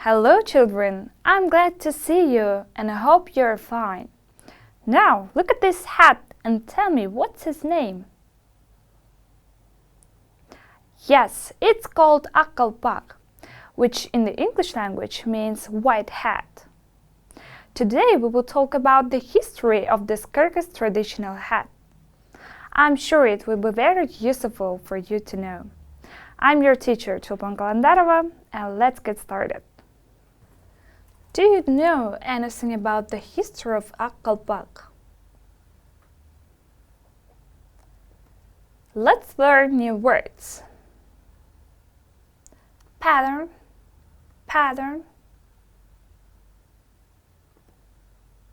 Hello children, I'm glad to see you and I hope you're fine. Now look at this hat and tell me what's his name? Yes, it's called a kalpak, which in the English language means white hat. Today we will talk about the history of this Kyrgyz traditional hat. I'm sure it will be very useful for you to know. I'm your teacher, Чулпан Каландарова, and let's get started. Do you know anything about the history of a kalpak? Let's learn new words. Pattern, pattern.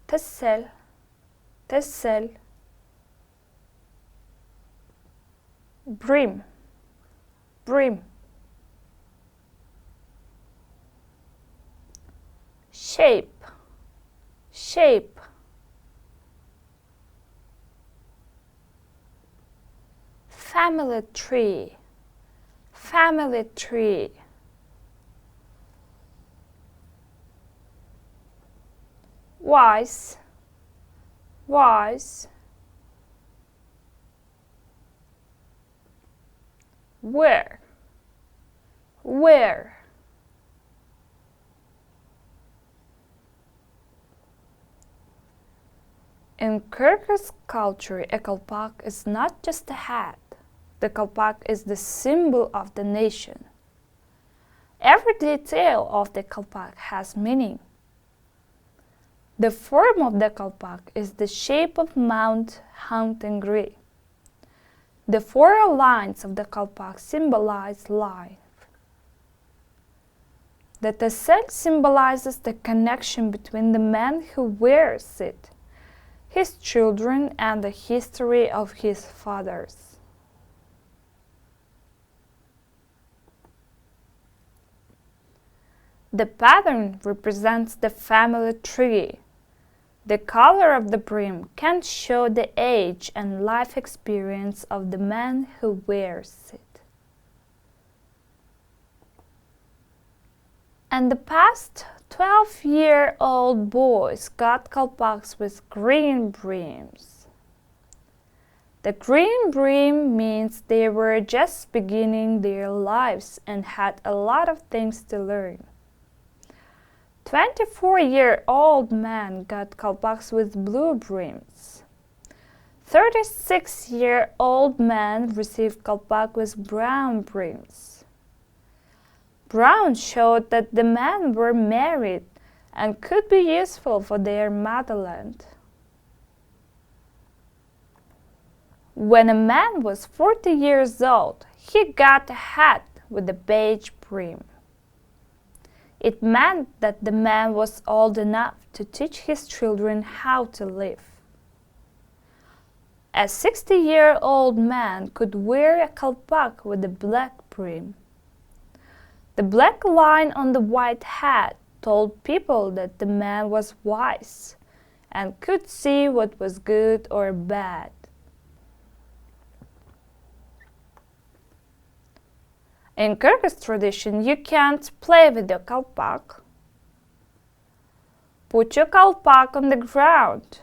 Tassel, tassel. Brim, brim. Shape, shape. Family tree, family tree. Wise, wise. Where, where. In Kyrgyz culture, a kalpak is not just a hat. The kalpak is the symbol of the nation. Every detail of the kalpak has meaning. The form of the kalpak is the shape of Mount Hantengri. The four lines of the kalpak symbolize life. The tassel symbolizes the connection between the man who wears it, his children, and the history of his fathers. The pattern represents the family tree. The color of the brim can show the age and life experience of the man who wears it. In the past, 12-year-old boys got kalpaks with green brims. The green brim means they were just beginning their lives and had a lot of things to learn. 24-year-old man got kalpaks with blue brims. 36-year-old man received kalpak with brown brims. Brown showed that the men were married and could be useful for their motherland. When a man was 40 years old, he got a hat with a beige brim. It meant that the man was old enough to teach his children how to live. A 60-year-old man could wear a kalpak with a black brim. The black line on the white hat told people that the man was wise and could see what was good or bad. In Kyrgyz tradition, you can't play with your kalpak. Put your kalpak on the ground.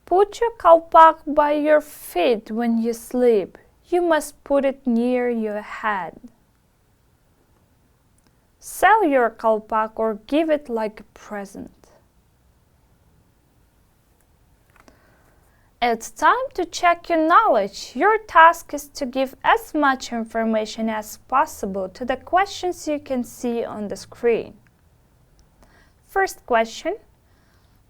Put your kalpak by your feet when you sleep. You must put it near your head. Sell your kalpak or give it like a present. It's time to check your knowledge. Your task is to give as much information as possible to the questions you can see on the screen. First question: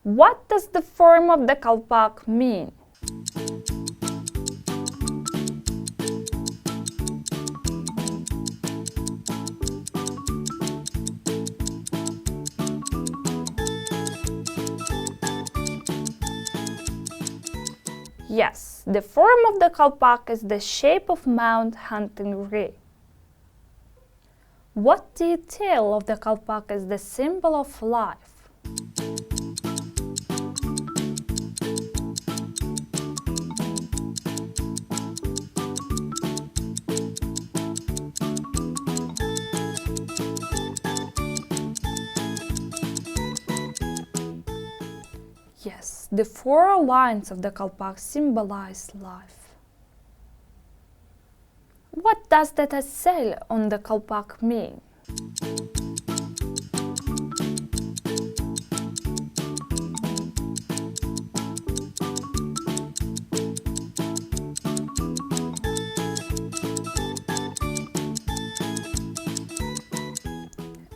what does the form of the kalpak mean? Yes, the form of the kalpak is the shape of Mount Hantengri. What detail of the kalpak is the symbol of life? Yes, the 4 lines of the kalpak symbolize life. What does the tassel on the kalpak mean?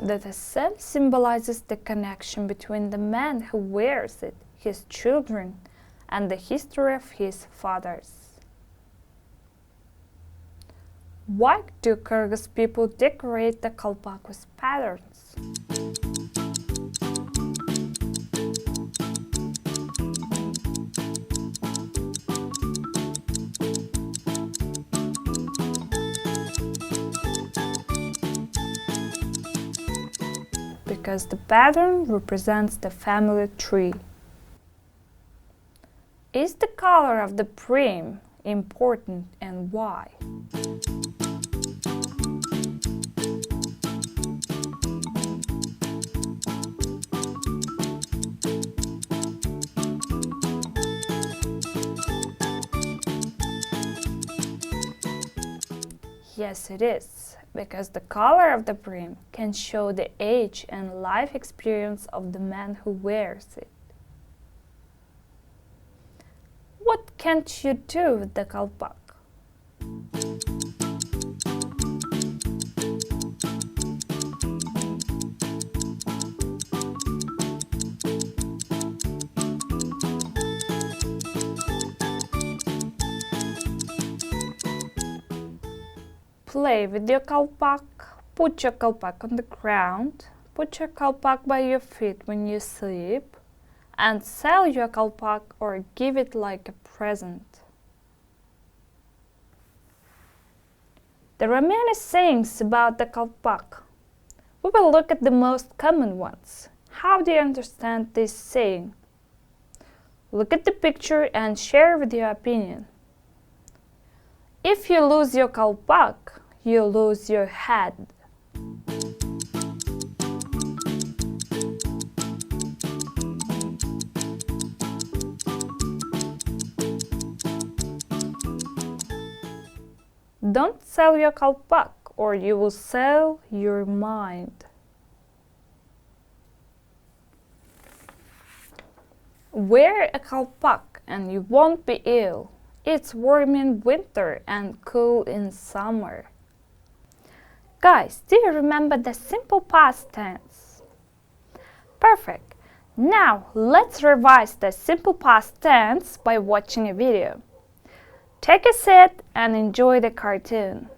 The tassel symbolizes the connection between the man who wears it, his children, and the history of his fathers. Why do Kyrgyz people decorate the kalpak with patterns? Because the pattern represents the family tree. Is the color of the prim important and why? Yes, it is, because the color of the prim can show the age and life experience of the man who wears it. What can't you do with the kalpak? Play with your kalpak, put your kalpak on the ground, put your kalpak by your feet when you sleep, and sell your kalpak or give it like a present. There are many sayings about the kalpak. We will look at the most common ones. How do you understand this saying? Look at the picture and share with your opinion. If you lose your kalpak, you lose your head. Don't sell your kalpak or you will sell your mind. Wear a kalpak and you won't be ill. It's warm in winter and cool in summer. Guys, do you remember the simple past tense? Perfect. Now let's revise the simple past tense by watching a video. Take a seat and enjoy the cartoon.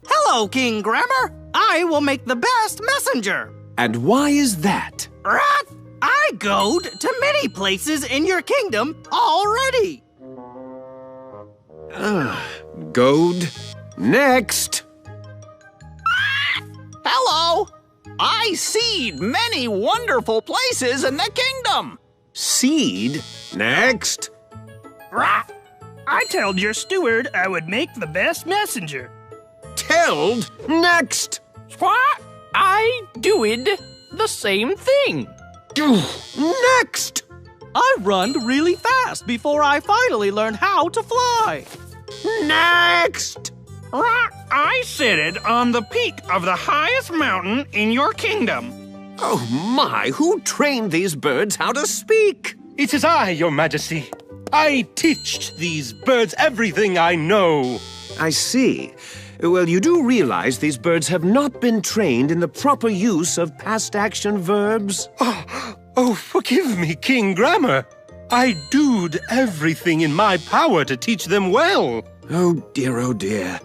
Hello, King Grammar. I will make the best messenger. And why is that? Rat, I goed to many places in your kingdom already. Goad. Next. Hello. I seed many wonderful places in the kingdom. Seed. Next. Rat, I told your steward I would make the best messenger. Telled. Next. What? I doed the same thing. Next. I run really fast before I finally learned how to fly. Next. I sitted on the peak of the highest mountain in your kingdom. Oh my, who trained these birds how to speak? It is I, your majesty. I teach these birds everything I know. I see. Well, you do realize these birds have not been trained in the proper use of past action verbs? Oh, forgive me, King Grammar. I doed everything in my power to teach them well. Oh dear.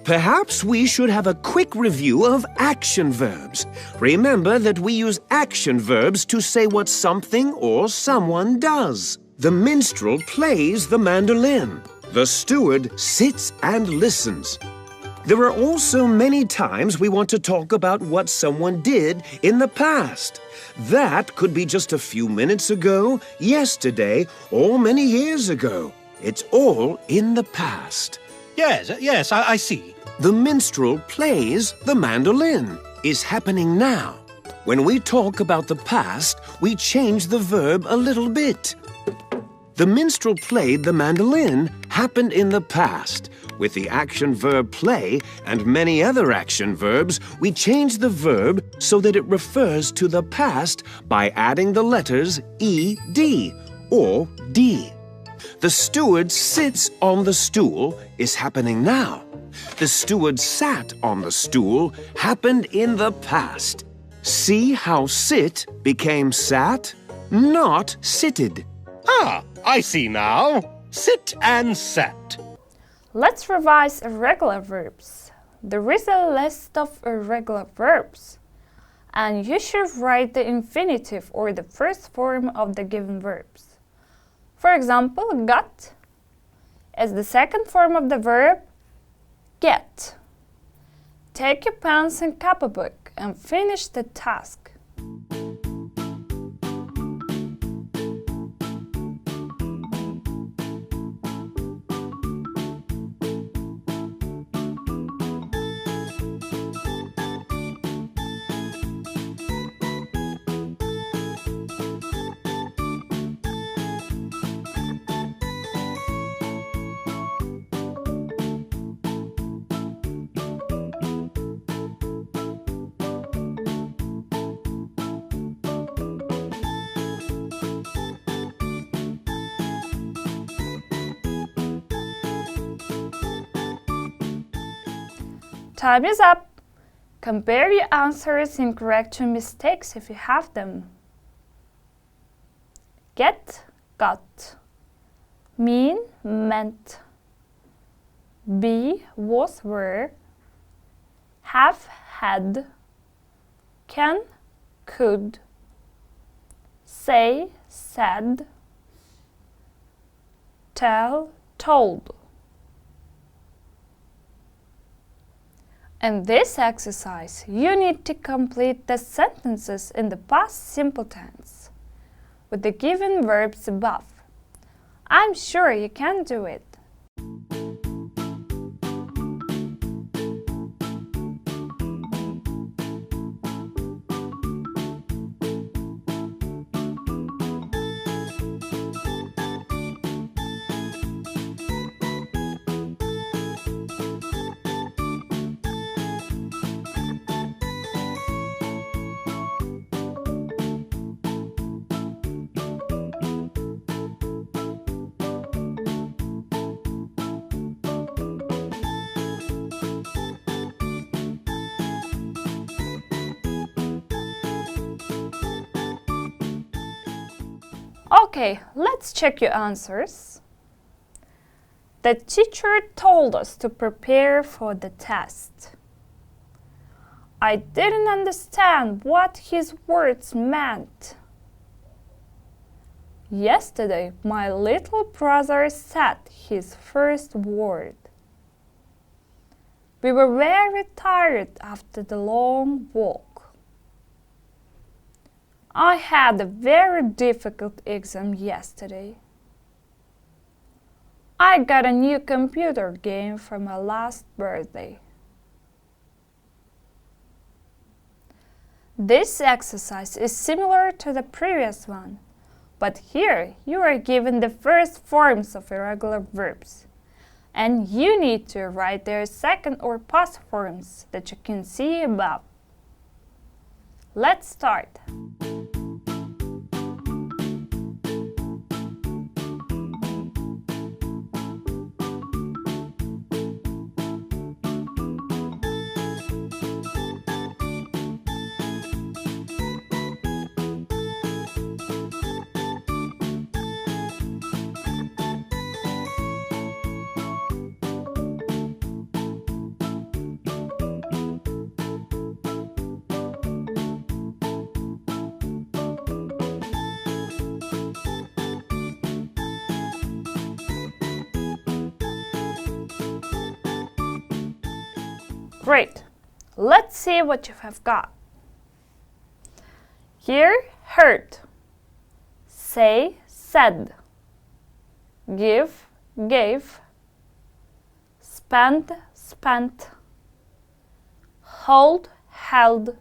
Perhaps we should have a quick review of action verbs. Remember that we use action verbs to say what something or someone does. The minstrel plays the mandolin. The steward sits and listens. There are also many times we want to talk about what someone did in the past. That could be just a few minutes ago, yesterday, or many years ago. It's all in the past. Yes, I see. The minstrel plays the mandolin. Is happening now. When we talk about the past, we change the verb a little bit. The minstrel played the mandolin happened in the past. With the action verb play and many other action verbs, we change the verb so that it refers to the past by adding the letters ed or d. The steward sits on the stool is happening now. The steward sat on the stool happened in the past. See how sit became sat, not sitted. Ah, I see now. Sit and sat. Let's revise irregular verbs. There is a list of irregular verbs, and you should write the infinitive or the first form of the given verbs. For example, got is the second form of the verb get. Take your pens and copybook and finish the task. Time is up. Compare your answers and correct your mistakes if you have them. Get, got. Mean, meant. Be, was, were. Have, had. Can, could. Say, said. Tell, told. In this exercise, you need to complete the sentences in the past simple tense with the given verbs above. I'm sure you can do it. Okay, let's check your answers. The teacher told us to prepare for the test. I didn't understand what his words meant. Yesterday, my little brother said his first word. We were very tired after the long walk. I had a very difficult exam yesterday. I got a new computer game for my last birthday. This exercise is similar to the previous one, but here you are given the first forms of irregular verbs, and you need to write their second or past forms that you can see above. Let's start. Great. Let's see what you have got. Hear, heard. Say, said. Give, gave. Spend, spent. Hold, held.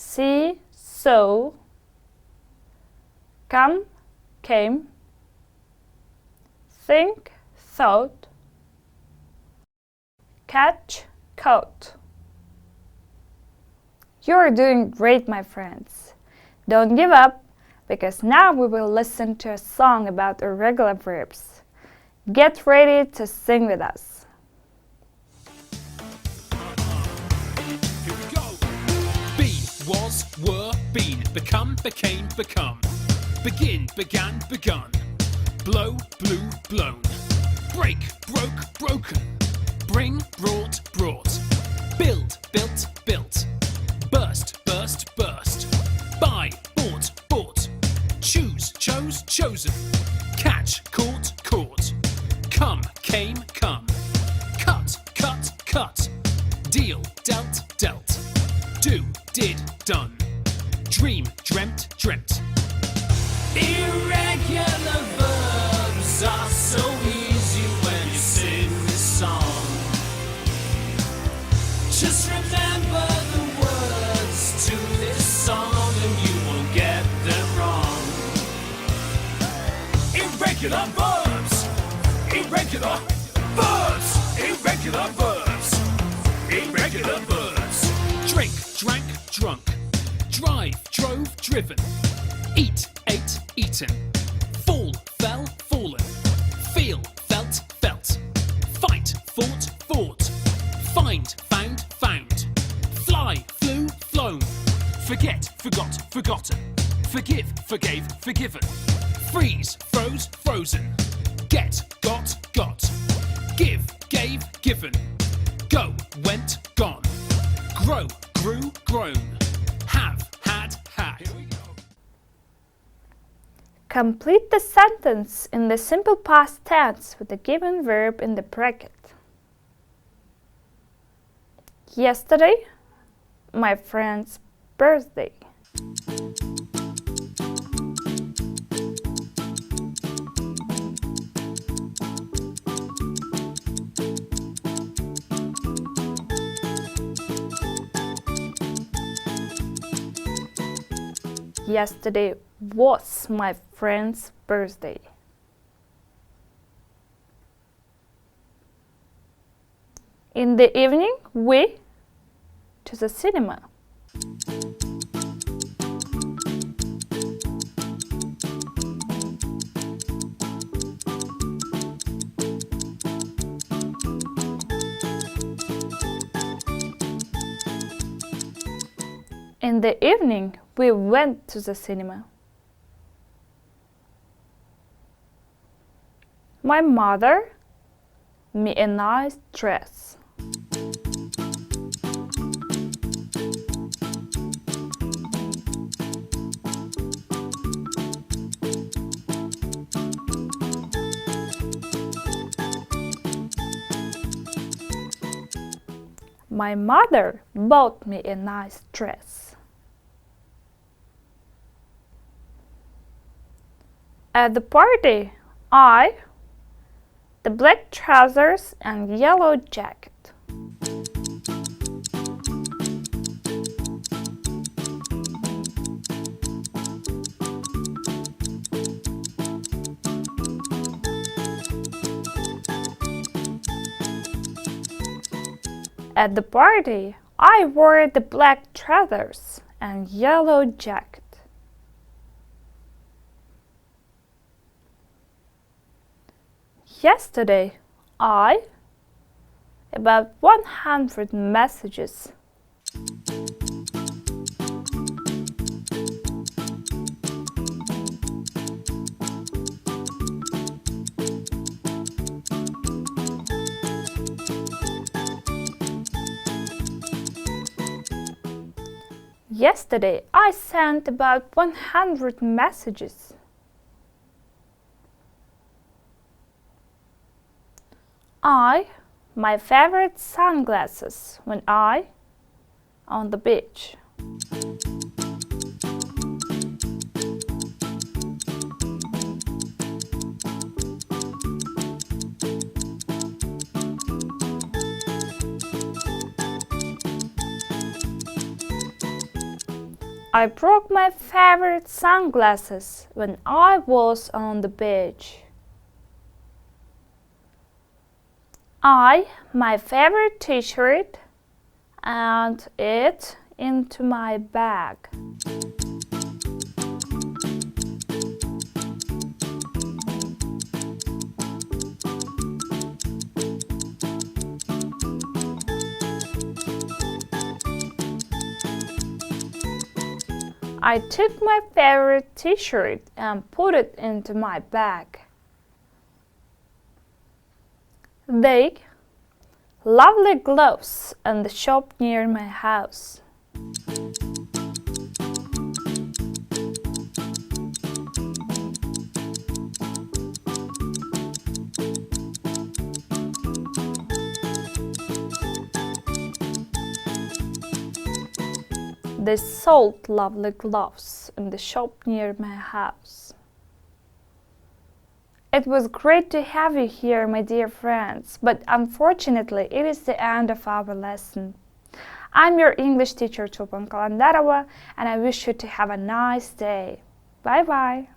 see, saw, come, came, think, thought, catch, caught. You're doing great, my friends. Don't give up, because now we will listen to a song about irregular verbs. Get ready to sing with us. Here we go. Be, was, were, been, become, became, become. Begin, began, begun. Blow, blew, blown. Break, broke, broken. Bring, brought, brought. Build, built, built. Burst, burst, burst. Buy, bought, bought. Choose, chose, chosen. Catch, caught, caught. Come, came, come. Cut, cut, cut. Deal, dealt, dealt. Do, did, done. Dream, dreamt, dreamt. Irregular verbs are so easy when you sing this song. Just remember the words to this song and you won't get them wrong. Irregular verbs. Irregular verbs. Irregular verbs. Irregular verbs. Drink, drank, drunk. Drive, drove, driven. Eat, ate, eaten. Fall, fell, fallen. Feel, felt, felt. Fight, fought, fought. Find, found, found. Fly, flew, flown. Forget, forgot, forgotten. Forgive, forgave, forgiven. Freeze, froze, frozen. Get, got, got. Give, gave, given. Go, went, gone. Grow, grew, grown. Have, had, had. Here we go. Complete the sentence in the simple past tense with the given verb in the bracket. Yesterday, my friend's birthday. Yesterday was my friend's birthday. In the evening, we to the cinema. In the evening, we went to the cinema. My mother made a nice dress. My mother bought me a nice dress. At the party, the black trousers and yellow jacket. At the party, I wore the black trousers and yellow jacket. Yesterday, about 100 messages. Yesterday, I sent about 100 messages. My favorite sunglasses when on the beach. I broke my favorite sunglasses when I was on the beach. My favorite t-shirt and it into my bag. I took my favorite t-shirt and put it into my bag. They lovely gloves in the shop near my house. They sold lovely gloves in the shop near my house. It was great to have you here, my dear friends, but unfortunately it is the end of our lesson. I'm your English teacher, Чулпан Каландарова, and I wish you to have a nice day. Bye-bye.